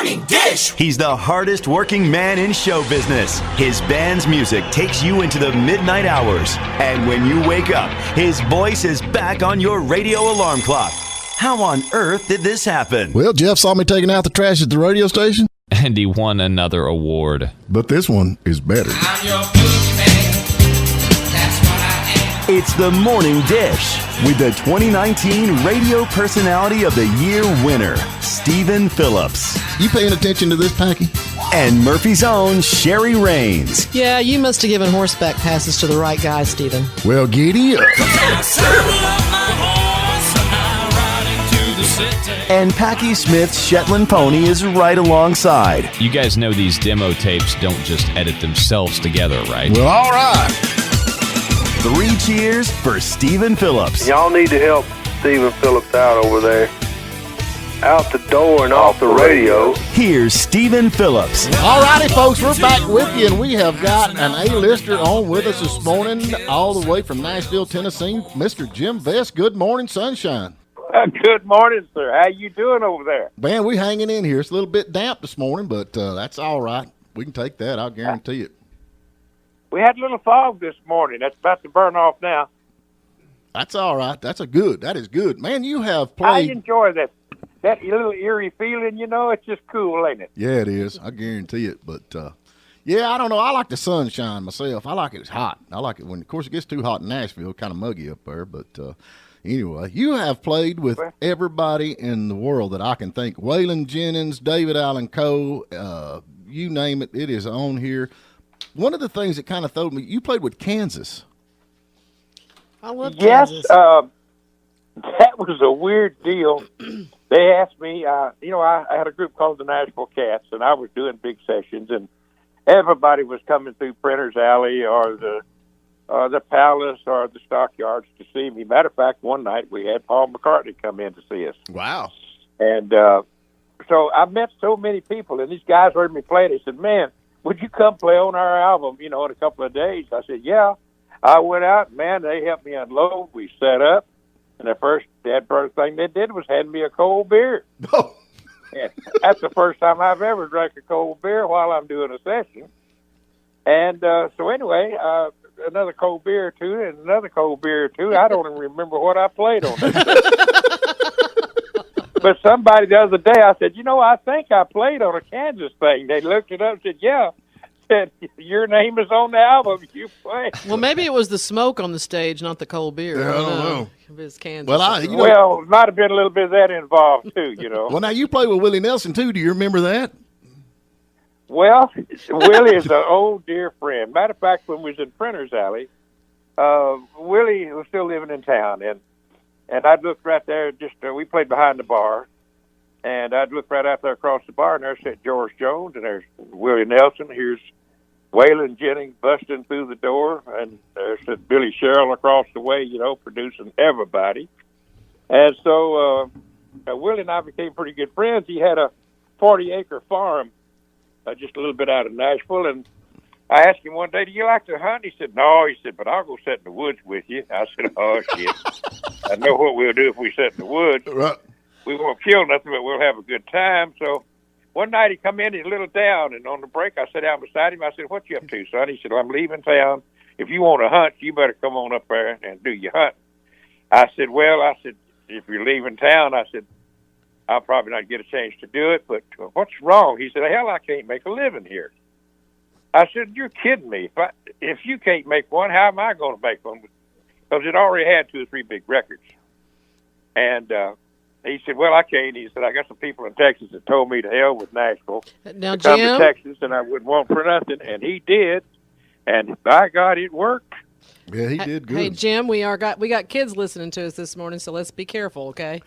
Morning Dish. He's the hardest working man in show business. His band's music takes you into the midnight hours. And when you wake up, his voice is back on your radio alarm clock. How on earth did this happen? Well, Jeff saw me taking out the trash at the radio station. And he won another award. But this one is better. I'm your boogeyman. That's what I am. It's the Morning Dish with the 2019 Radio Personality of the Year winner, Stephen Phillips. You paying attention to this, Packy? And Murphy's own Sherry Raines. Yeah, you must have given horseback passes to the right guy, Stephen. Well, giddy up. And Packy Smith's Shetland pony is right alongside. You guys know these demo tapes don't just edit themselves together, right? Well, all right. 3 cheers for Stephen Phillips. Y'all need to help Stephen Phillips out over there. Out the door and off the radio. Here's Stephen Phillips. All righty, folks, we're back with you, and we have got an A-lister on with us this morning, all the way from Nashville, Tennessee, Mr. Jim Vest. Good morning, sunshine. Good morning, sir. How you doing over there? Man, we hanging in here. It's a little bit damp this morning, but that's all right. We can take that. I'll guarantee it. We had a little fog this morning. That's about to burn off now. That's all right. That is good. Man, you have I played. enjoy that little eerie feeling, you know. It's just cool, ain't it? Yeah, it is. I guarantee it. But, yeah, I don't know. I like the sunshine myself. I like it. It's hot. I like it when, of course, it gets too hot in Nashville, kind of muggy up there. But anyway, you have played with everybody in the world that I can think. Waylon, Jennings, David Allan Coe, you name it. It is on here. One of the things that kind of throwed me, you played with Kansas. I love Yes, Kansas. that was a weird deal. They asked me, I had a group called the Nashville Cats, and I was doing big sessions, and everybody was coming through Printer's Alley or the Palace or the Stockyards to see me. Matter of fact, one night we had Paul McCartney come in to see us. Wow. And so I met so many people, and these guys heard me play. They said, man, would you come play on our album, in a couple of days? I said, yeah. I went out, man, they helped me unload. We set up, and the first thing they did was hand me a cold beer. Oh. And that's the first time I've ever drank a cold beer while I'm doing a session. And so anyway, another cold beer or two and another cold beer or two. I don't even remember what I played on that. But somebody the other day, I said, I think I played on a Kansas thing. They looked it up and said, yeah. Said, your name is on the album. You played. Well, maybe it was the smoke on the stage, not the cold beer. Yeah, I don't know. If it's Kansas. Well, Well, might have been a little bit of that involved, too, Well, now, you played with Willie Nelson, too. Do you remember that? Well, Willie is an old dear friend. Matter of fact, when we was in Printer's Alley, Willie was still living in town, and I'd look right there. We played behind the bar, and I'd look right out there across the bar, and there sat George Jones, and there's Willie Nelson. Here's Waylon Jennings busting through the door, and there's Billy Sherrill across the way, producing everybody. And so Willie and I became pretty good friends. He had a 40-acre farm just a little bit out of Nashville, and I asked him one day, do you like to hunt? He said, no. He said, but I'll go sit in the woods with you. I said, oh, shit. I know what we'll do if we sit in the woods. Right. We won't kill nothing, but we'll have a good time. So one night he come in, he's a little down, and on the break I sat down beside him. I said, what you up to, son? He said, well, I'm leaving town. If you want to hunt, you better come on up there and do your hunt. I said, if you're leaving town, I said, I'll probably not get a chance to do it, but what's wrong? He said, hell, I can't make a living here. I said, you're kidding me. If you can't make one, how am I going to make one? Because it already had 2 or 3 big records. And he said, well, I can't. He said, I got some people in Texas that told me to hell with Nashville. Now, to come Jim, to Texas, and I wouldn't want for nothing. And he did. And by God, it worked. Yeah, he did good. Hey, Jim, we got kids listening to us this morning, so let's be careful, okay?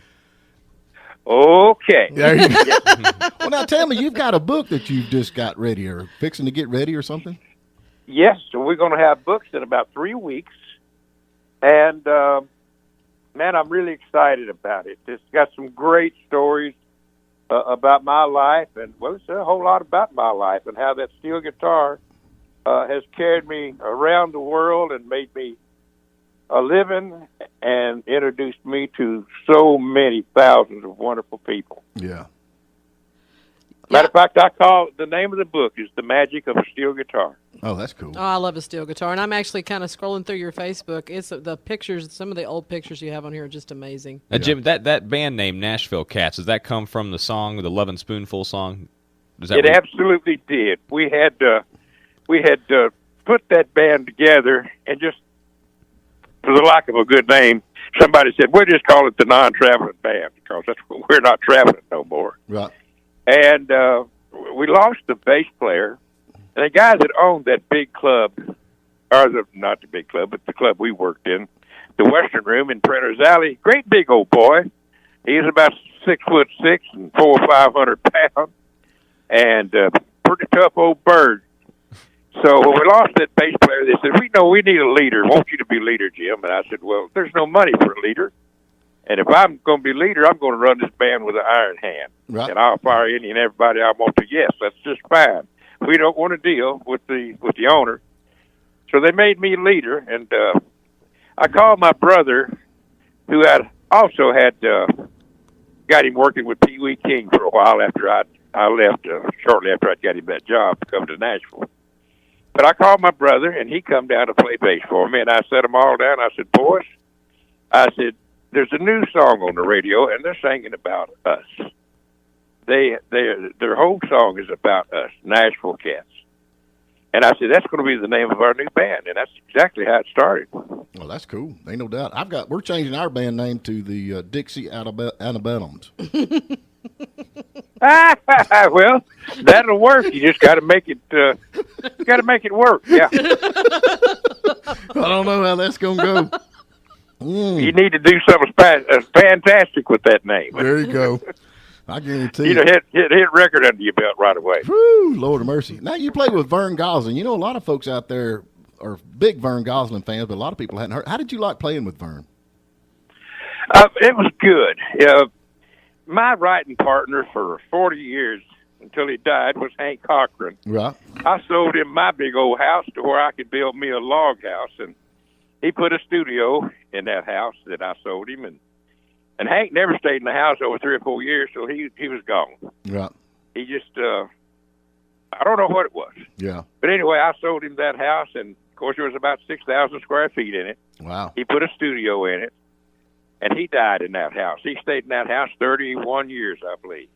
Okay. There you go. Well, now tell me, you've got a book that you've just got ready or fixing to get ready or something? Yes, so we're going to have books in about 3 weeks. And, man, I'm really excited about it. It's got some great stories about my life. And, well, it's a whole lot about my life and how that steel guitar has carried me around the world and made me a living and introduced me to so many thousands of wonderful people. Yeah. Matter of fact, I call the name of the book is The Magic of a Steel Guitar. Oh, that's cool. Oh, I love a steel guitar, and I'm actually kind of scrolling through your Facebook. It's the pictures. Some of the old pictures you have on here are just amazing. Now, Jim, that band name Nashville Cats, does that come from the song, the Lovin' Spoonful song? It absolutely did. We had put that band together, and just for the lack of a good name, somebody said, we'll just call it the Non-Traveling Band, because we're not traveling no more. Right. And we lost the bass player, and the guy that owned that big club, not the big club, but the club we worked in, the Western Room in Printer's Alley, great big old boy. He was about 6'6" and 400 or 500 pounds, and pretty tough old bird. So when we lost that bass player, they said, we know we need a leader. Want you to be leader, Jim. And I said, well, there's no money for a leader. And if I'm going to be leader, I'm going to run this band with an iron hand. Right. And I'll fire any and everybody I want to. Yes, that's just fine. We don't want to deal with the owner. So they made me leader. And I called my brother, who had also got him working with Pee Wee King for a while after I left, shortly after I got him that job to come to Nashville. But I called my brother, and he come down to play bass for me, and I set them all down. I said, boys, there's a new song on the radio, and they're singing about us. Their whole song is about us, Nashville Cats. And I said, that's going to be the name of our new band, and that's exactly how it started. Well, that's cool. Ain't no doubt. We're changing our band name to the Dixie Antebellums. Well, that'll work. You just got to make it. Work. Yeah. I don't know how that's gonna go. You need to do something fantastic with that name. There you go. I guarantee you. Hit record under your belt right away. Whew, Lord of mercy. Now you play with Vern Gosdin. You know, a lot of folks out there are big Vern Gosdin fans, but a lot of people hadn't heard. How did you like playing with Vern? It was good. My writing partner for 40 years until he died was Hank Cockran. Right. I sold him my big old house to where I could build me a log house, and he put a studio in that house that I sold him, and Hank never stayed in the house over 3 or 4 years, so he was gone. Right. He just I don't know what it was. Yeah. But anyway, I sold him that house, and of course there was about 6,000 square feet in it. Wow. He put a studio in it. And he died in that house. He stayed in that house 31 years, I believe.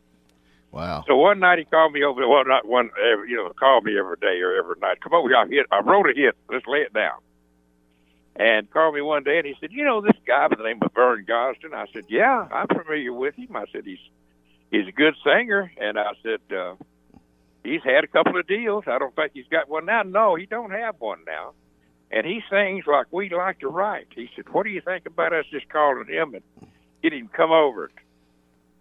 Wow. So one night he called me over. Well, not one. Called me every day or every night. Come over here. I wrote a hit. Let's lay it down. And called me one day, and he said, "You know this guy by the name of Vern Gosdin?" I said, "Yeah, I'm familiar with him." I said, "He's a good singer." And I said, "He's had a couple of deals. I don't think he's got one now." No, he don't have one now. And he sings like we like to write. He said, what do you think about us just calling him and get him to come over?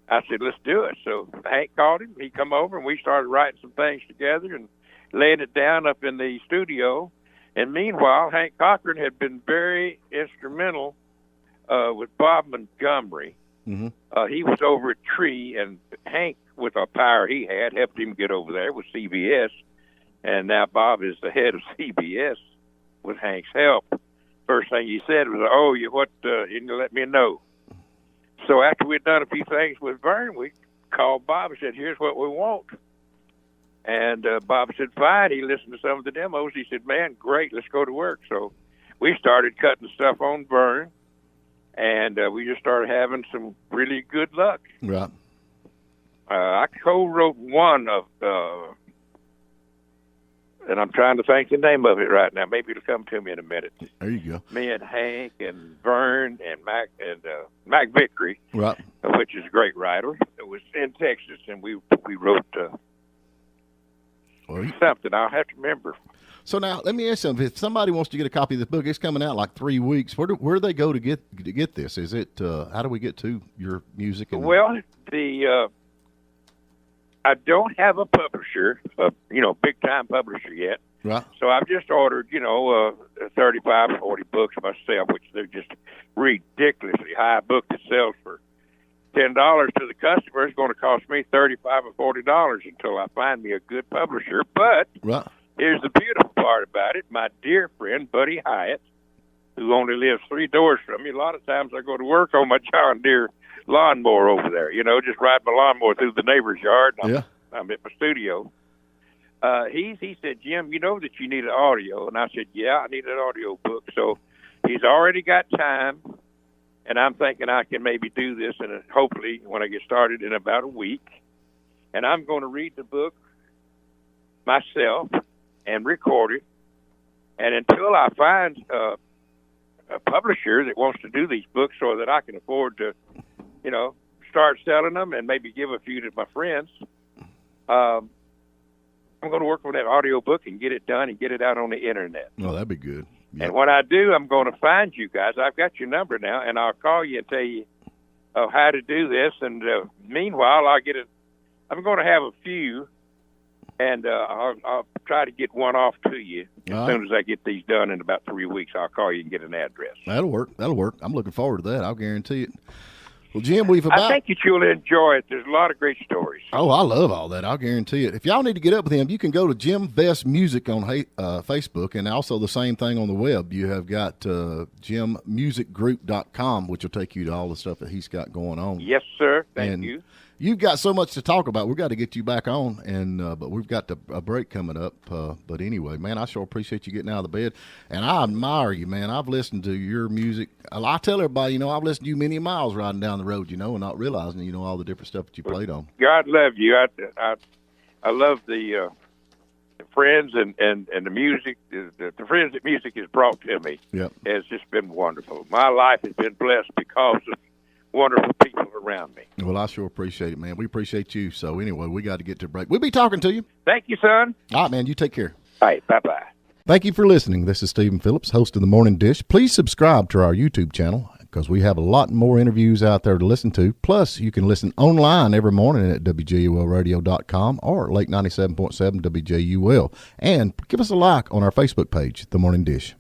I said, let's do it. So Hank called him. He come over, and we started writing some things together and laying it down up in the studio. And meanwhile, Hank Cochran had been very instrumental with Bob Montgomery. Mm-hmm. He was over at Tree, and Hank, with a power he had, helped him get over there with CBS. And now Bob is the head of CBS. With Hank's help, first thing he said was, "Oh, you let me know." So after we'd done a few things with Vern, we called Bob and said, "Here's what we want." And Bob said, "Fine." He listened to some of the demos. He said, "Man, great, let's go to work." So we started cutting stuff on Vern, and we just started having some really good luck. Right. I co-wrote one of. And I'm trying to think the name of it right now. Maybe it'll come to me in a minute. There you go. Me and Hank and Vern and Mac Vickery, right, which is a great writer. It was in Texas, and we wrote something. I'll have to remember. So now, let me ask you something. If somebody wants to get a copy of this book, it's coming out in like 3 weeks. Where do they go to get this? Is it how do we get to your music? Well, I don't have a publisher, big time publisher yet. Right. So I've just ordered, 35 or 40 books myself, which they're just ridiculously high. A book that sells for $10 to the customer is going to cost me $35 or $40 until I find me a good publisher. But right. Here's the beautiful part about it. My dear friend, Buddy Hyatt, who only lives 3 doors from me, a lot of times I go to work on my John Deere lawnmower over there, just ride my lawnmower through the neighbor's yard. And I'm at my studio. He said, Jim, you know that you need an audio. And I said, yeah, I need an audio book. So he's already got time, and I'm thinking I can maybe do this, and hopefully when I get started in about a week. And I'm going to read the book myself and record it. And until I find a publisher that wants to do these books so that I can afford to, start selling them and maybe give a few to my friends, I'm going to work on that audio book and get it done and get it out on the internet. Oh, that'd be good. Yep. And when I do, I'm going to find you guys. I've got your number now, and I'll call you and tell you how to do this. And meanwhile, I'm going to have a few, and I'll try to get one off to you as soon as I get these done in about 3 weeks. I'll call you and get an address. That'll work. I'm looking forward to that. I'll guarantee it. Well, Jim, I think that you'll enjoy it. There's a lot of great stories. Oh, I love all that. I'll guarantee it. If y'all need to get up with him, you can go to Jim Best Music on Facebook, and also the same thing on the web. You have got jimmusicgroup.com, which will take you to all the stuff that he's got going on. Yes, sir. Thank you. You've got so much to talk about. We've got to get you back on, but we've got a break coming up. But anyway, man, I sure appreciate you getting out of the bed, and I admire you, man. I've listened to your music. I tell everybody, I've listened to you many miles riding down the road, and not realizing, all the different stuff that you played on. God love you. I love the friends and the music. The friends that music has brought to me. Yep. Has just been wonderful. My life has been blessed because of wonderful people around me. Well, I sure appreciate it, man. We appreciate you. So anyway, we got to get to break. We'll be talking to you. Thank you, son. All right, man. You take care. All right. Bye-bye. Thank you for listening. This is Stephen Phillips, host of The Morning Dish. Please subscribe to our YouTube channel because we have a lot more interviews out there to listen to. Plus, you can listen online every morning at WJULradio.com or Lake 97.7 WJUL. And give us a like on our Facebook page, The Morning Dish.